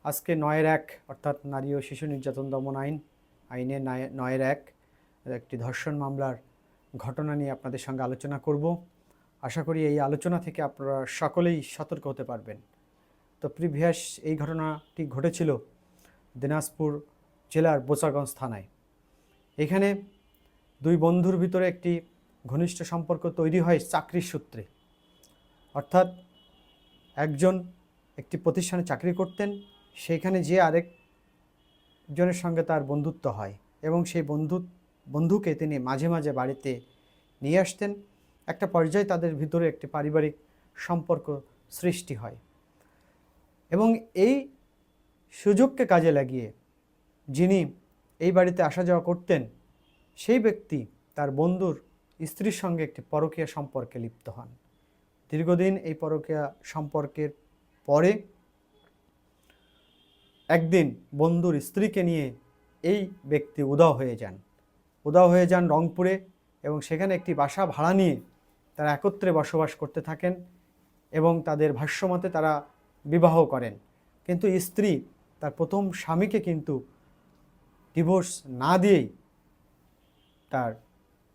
আজকে ৯-১ অর্থাৎ নারী ও শিশু নির্যাতন দমন আইনে ৯-১ একটি ধর্ষণ মামলার ঘটনা নিয়ে আপনাদের সঙ্গে আলোচনা করব। আশা করি এই আলোচনা থেকে আপনারা সকলেই সতর্ক হতে পারবেন। তো প্রিভিয়াস এই ঘটনাটি ঘটেছিল দিনাজপুর জেলার বোচাগঞ্জ থানায়। এখানে দুই বন্ধুর ভিতরে একটি ঘনিষ্ঠ সম্পর্ক তৈরি হয় চাকরির সূত্রে। অর্থাৎ একজন একটি প্রতিষ্ঠানে চাকরি করতেন, সেইখানে যে আরেকজনের সঙ্গে তার বন্ধুত্ব হয় এবং সেই বন্ধুকে তিনি মাঝে মাঝে বাড়িতে নিয়ে আসতেন। একটা পর্যায়ে তাদের ভিতরে একটি পারিবারিক সম্পর্ক সৃষ্টি হয় এবং এই সুযোগকে কাজে লাগিয়ে যিনি এই বাড়িতে আসা যাওয়া করতেন সেই ব্যক্তি তার বন্ধুর স্ত্রীর সঙ্গে একটি পরকীয়া সম্পর্কে লিপ্ত হন। দীর্ঘদিন এই পরকীয়া সম্পর্কের পরে একদিন বন্ধুর স্ত্রীকে নিয়ে এই ব্যক্তি উধাও হয়ে যান রংপুরে এবং সেখানে একটি বাসা ভাড়া নিয়ে তারা একত্রে বসবাস করতে থাকেন এবং তাদের ভাষ্যমতে তারা বিবাহ করেন। কিন্তু স্ত্রী তার প্রথম স্বামীকে কিন্তু ডিভোর্স না দিয়েই তার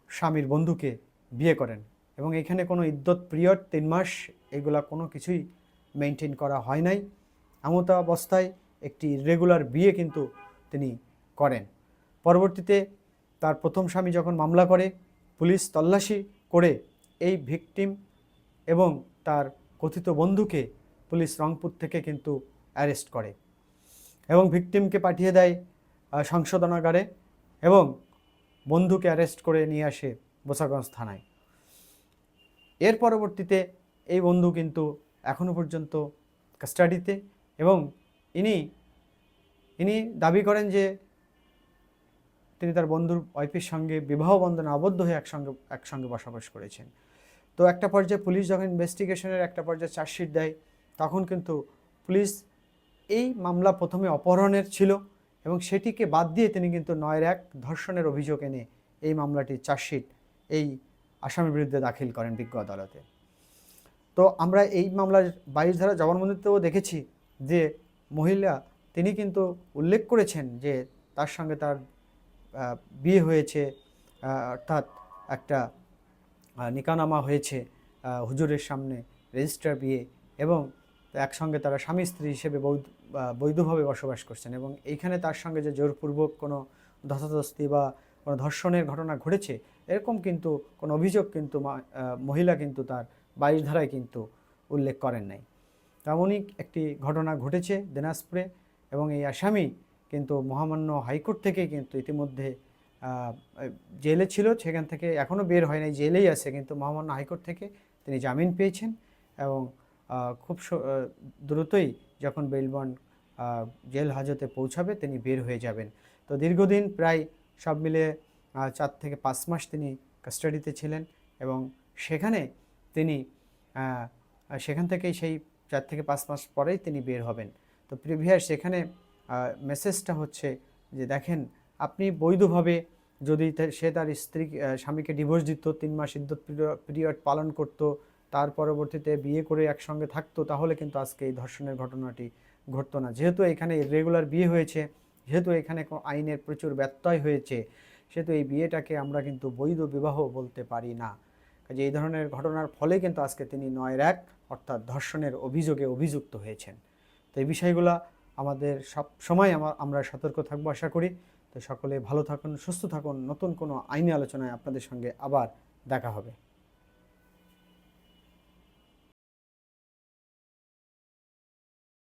স্বামীর বন্ধুকে বিয়ে করেন এবং এখানে কোনো ইদ্যত পিরিয়ড ৩ মাস এগুলা কোনো কিছুই মেনটেন করা হয় নাই। এমত অবস্থায় একটি রেগুলার বিয়ে কিন্তু তিনি করেন। পরবর্তীতে তার প্রথম স্বামী যখন মামলা করে, পুলিশ তল্লাশি করে এই ভিকটিম এবং তার কথিত বন্ধুকে পুলিশ রংপুর থেকে কিন্তু অ্যারেস্ট করে এবং ভিকটিমকে পাঠিয়ে দেয় সংশোধনাগারে এবং বন্ধুকে অ্যারেস্ট করে নিয়ে আসে বোচাগঞ্জ থানায়। এর পরবর্তীতে এই বন্ধু কিন্তু এখনও পর্যন্ত কাস্টাডিতে এবং ইনি দাবি করেন যে তিনি তার বন্ধুর ওয়াইফের সঙ্গে বিবাহ বন্ধনে আবদ্ধ হয়ে একসঙ্গে বসবাস করেছেন। তো একটা পর্যায়ে পুলিশ যখন ইনভেস্টিগেশনের একটা পর্যায়ে চার্জশিট দেয় তখন কিন্তু পুলিশ এই মামলা প্রথমে অপহরণের ছিল এবং সেটিকে বাদ দিয়ে তিনি কিন্তু ৯-১ ধর্ষণের অভিযোগ এনে এই মামলাটির চার্জশিট এই আসামির বিরুদ্ধে দাখিল করেন বিজ্ঞ আদালতে। তো আমরা এই মামলার ২২ ধারা জবানবন্দিতেও দেখেছি যে মহিলা তিনি কিন্তু উল্লেখ করেছেন যে তার সঙ্গে তার বিয়ে হয়েছে, অর্থাৎ একটা নিকাহনামা হয়েছে হুজুরের সামনে, রেজিস্টার বিয়ে, এবং একসঙ্গে তারা স্বামী স্ত্রী হিসেবে বৈধভাবে বসবাস করছেন এবং এইখানে তার সঙ্গে যে জোরপূর্বক কোনো ধস্তাধস্তি বা কোনো ধর্ষণের ঘটনা ঘটেছে এরকম কিন্তু কোনো অভিযোগ কিন্তু মহিলা কিন্তু তার ২২ ধারায় কিন্তু উল্লেখ করেন নাই। তেমনই একটি ঘটনা ঘটেছে দিনাজপুরে এবং এই আসামি কিন্তু মহামান্য হাইকোর্ট থেকে কিন্তু ইতিমধ্যে জেলে ছিল, সেখান থেকে এখনও বের হয় নাই, জেলেই আছে, কিন্তু মহামান্য হাইকোর্ট থেকে তিনি জামিন পেয়েছেন এবং খুব দ্রুতই যখন বেল বন্ড জেল হাজতে পৌঁছাবে তিনি বের হয়ে যাবেন। তো দীর্ঘদিন প্রায় সব মিলে ৪ থেকে ৫ মাস তিনি কাস্টাডিতে ছিলেন এবং সেখান থেকেই সেই ৪ থেকে ৫ মাস পরেই তিনি বের হবেন। তো প্রিভিয়াস সেখানে মেসেজটা হচ্ছে যে দেখেন, আপনি বৈধভাবে যদি সে তার স্বামীকে ডিভোর্স দিত, ৩ মাস ইদ্যত পিরিয়ড পালন করত, তার পরবর্তীতে বিয়ে করে একসঙ্গে থাকতো, তাহলে কিন্তু আজকে এই ধর্ষণের ঘটনাটি ঘটতো না। যেহেতু এখানে রেগুলার বিয়ে হয়েছে, যেহেতু এখানে আইনের প্রচুর ব্যত্যয় হয়েছে, সেহেতু এই বিয়েটাকে আমরা কিন্তু বৈধ বিবাহ বলতে পারি না। কাজে এই ধরনের ঘটনার ফলে কিন্তু আজকে তিনি ৯-১ অর্থাৎ ধর্ষণের অভিযোগে অভিযুক্ত হয়েছেন। তো এই বিষয়গুলো আমাদের সব সময় আমরা সতর্ক থাকবো আশা করি। তো সকলে ভালো থাকুন, সুস্থ থাকুন। নতুন কোনো আইনি আলোচনায় আপনাদের সঙ্গে আবার দেখা হবে।